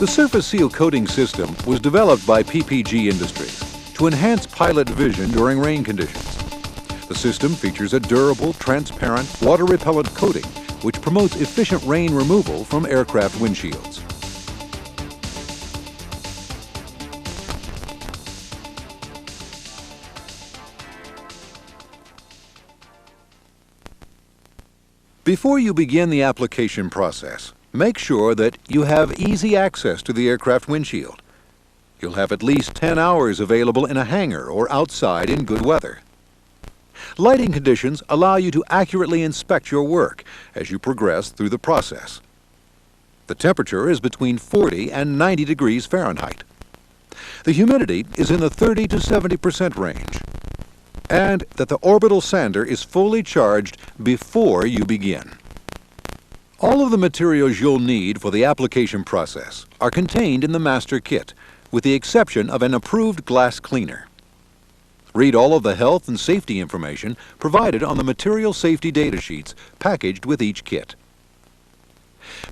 The Surface Seal coating system was developed by PPG Industries to enhance pilot vision during rain conditions. The system features a durable, transparent, water-repellent coating which promotes efficient rain removal from aircraft windshields. Before you begin the application process, make sure that you have easy access to the aircraft windshield. You'll have at least 10 hours available in a hangar or outside in good weather. Lighting conditions allow you to accurately inspect your work as you progress through the process. The temperature is between 40 and 90 degrees Fahrenheit. The humidity is in the 30 to 70% range. And that the orbital sander is fully charged before you begin. All of the materials you'll need for the application process are contained in the master kit, with the exception of an approved glass cleaner. Read all of the health and safety information provided on the material safety data sheets packaged with each kit.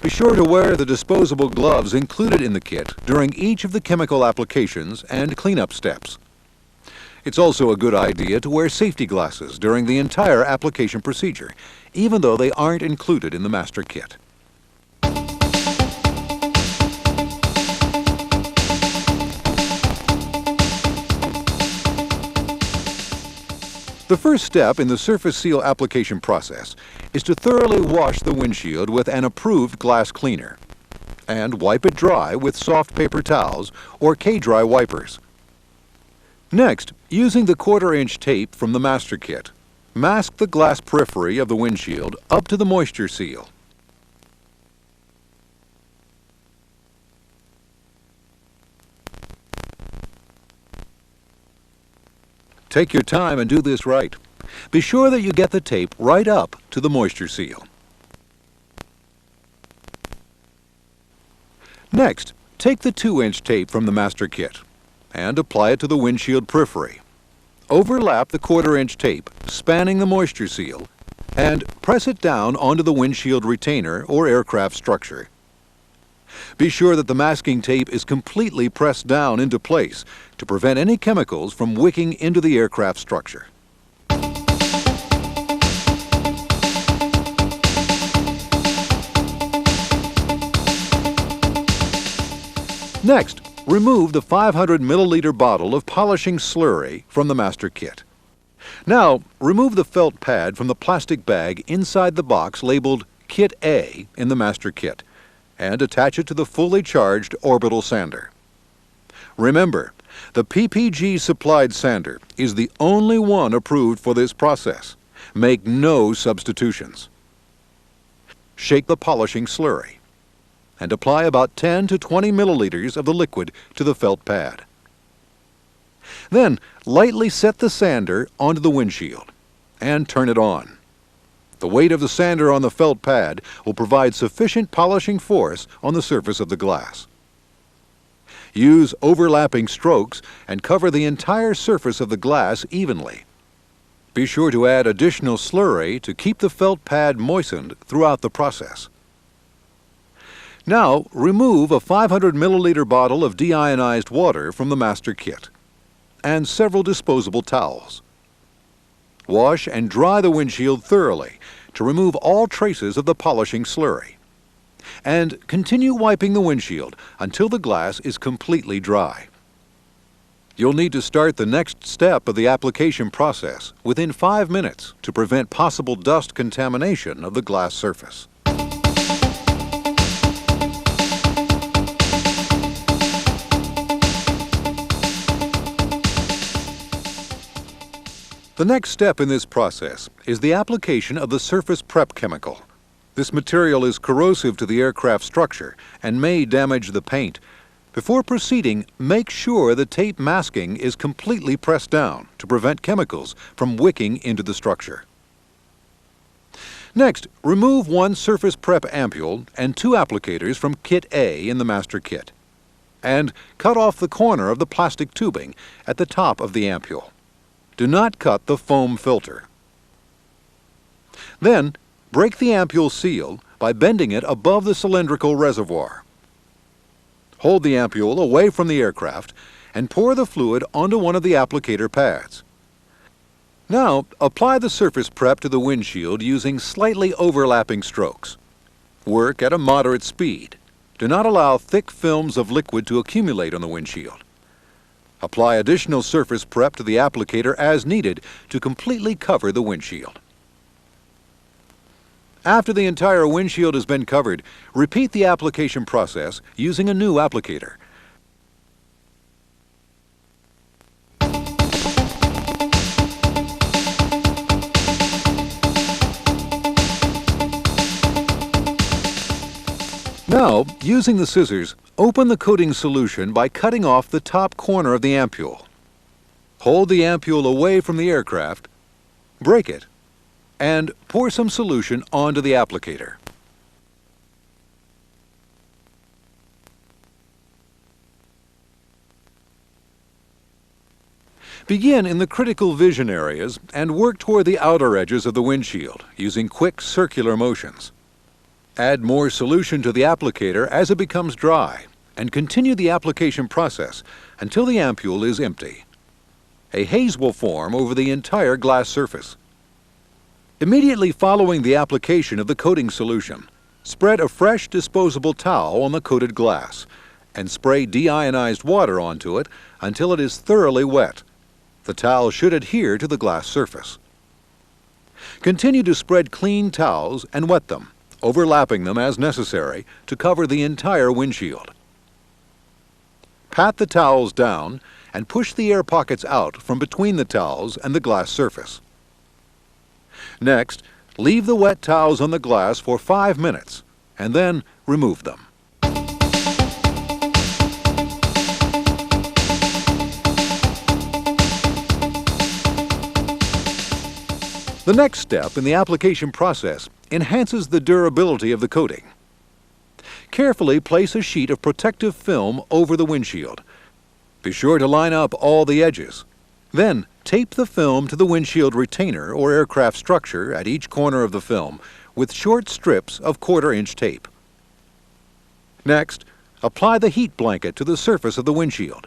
Be sure to wear the disposable gloves included in the kit during each of the chemical applications and cleanup steps. It's also a good idea to wear safety glasses during the entire application procedure, even though they aren't included in the master kit. The first step in the Surface Seal application process is to thoroughly wash the windshield with an approved glass cleaner and wipe it dry with soft paper towels or K-Dry wipers. Next, using the 1/4-inch tape from the master kit, mask the glass periphery of the windshield up to the moisture seal. Take your time and do this right. Be sure that you get the tape right up to the moisture seal. Next, take the 2-inch tape from the master kit and apply it to the windshield periphery. Overlap the 1/4-inch tape, spanning the moisture seal, and press it down onto the windshield retainer or aircraft structure. Be sure that the masking tape is completely pressed down into place to prevent any chemicals from wicking into the aircraft structure. Next, remove the 500 milliliter bottle of polishing slurry from the master kit. Now, remove the felt pad from the plastic bag inside the box labeled Kit A in the master kit and attach it to the fully charged orbital sander. Remember, the PPG supplied sander is the only one approved for this process. Make no substitutions. Shake the polishing slurry and apply about 10 to 20 milliliters of the liquid to the felt pad. Then, lightly set the sander onto the windshield and turn it on. The weight of the sander on the felt pad will provide sufficient polishing force on the surface of the glass. Use overlapping strokes and cover the entire surface of the glass evenly. Be sure to add additional slurry to keep the felt pad moistened throughout the process. Now, remove a 500 milliliter bottle of deionized water from the master kit and several disposable towels. Wash and dry the windshield thoroughly to remove all traces of the polishing slurry. And continue wiping the windshield until the glass is completely dry. You'll need to start the next step of the application process within 5 minutes to prevent possible dust contamination of the glass surface. The next step in this process is the application of the surface prep chemical. This material is corrosive to the aircraft structure and may damage the paint. Before proceeding, make sure the tape masking is completely pressed down to prevent chemicals from wicking into the structure. Next, remove one surface prep ampule and 2 applicators from Kit A in the master kit, and cut off the corner of the plastic tubing at the top of the ampule. Do not cut the foam filter. Then, break the ampule seal by bending it above the cylindrical reservoir. Hold the ampule away from the aircraft and pour the fluid onto one of the applicator pads. Now, apply the surface prep to the windshield using slightly overlapping strokes. Work at a moderate speed. Do not allow thick films of liquid to accumulate on the windshield. Apply additional surface prep to the applicator as needed to completely cover the windshield. After the entire windshield has been covered, repeat the application process using a new applicator. Now, using the scissors, open the coating solution by cutting off the top corner of the ampule. Hold the ampule away from the aircraft, break it, and pour some solution onto the applicator. Begin in the critical vision areas and work toward the outer edges of the windshield using quick circular motions. Add more solution to the applicator as it becomes dry and continue the application process until the ampule is empty. A haze will form over the entire glass surface. Immediately following the application of the coating solution, spread a fresh disposable towel on the coated glass and spray deionized water onto it until it is thoroughly wet. The towel should adhere to the glass surface. Continue to spread clean towels and wet them, overlapping them as necessary to cover the entire windshield. Pat the towels down and push the air pockets out from between the towels and the glass surface. Next, leave the wet towels on the glass for 5 minutes and then remove them. The next step in the application process enhances the durability of the coating. Carefully place a sheet of protective film over the windshield. Be sure to line up all the edges. Then, tape the film to the windshield retainer or aircraft structure at each corner of the film with short strips of 1/4-inch tape. Next, apply the heat blanket to the surface of the windshield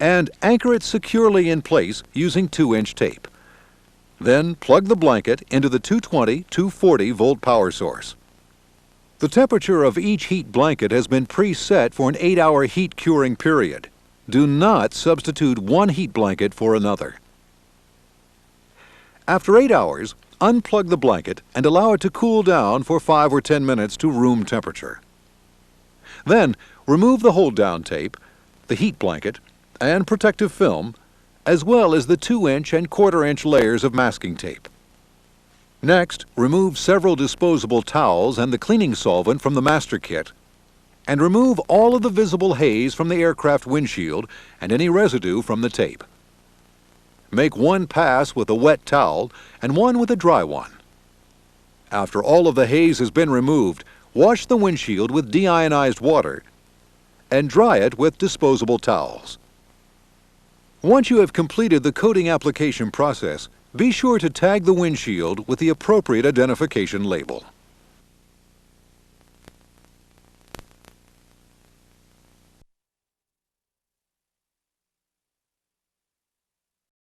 and anchor it securely in place using 2-inch tape. Then plug the blanket into the 220-240 volt power source. The temperature of each heat blanket has been preset for an 8-hour heat curing period. Do not substitute one heat blanket for another. After 8 hours, unplug the blanket and allow it to cool down for 5 or 10 minutes to room temperature. Then, remove the hold-down tape, the heat blanket, and protective film, as well as the 2-inch and 1/4-inch layers of masking tape. Next, remove several disposable towels and the cleaning solvent from the master kit, and remove all of the visible haze from the aircraft windshield and any residue from the tape. Make one pass with a wet towel and one with a dry one. After all of the haze has been removed, wash the windshield with deionized water and dry it with disposable towels. Once you have completed the coating application process, be sure to tag the windshield with the appropriate identification label.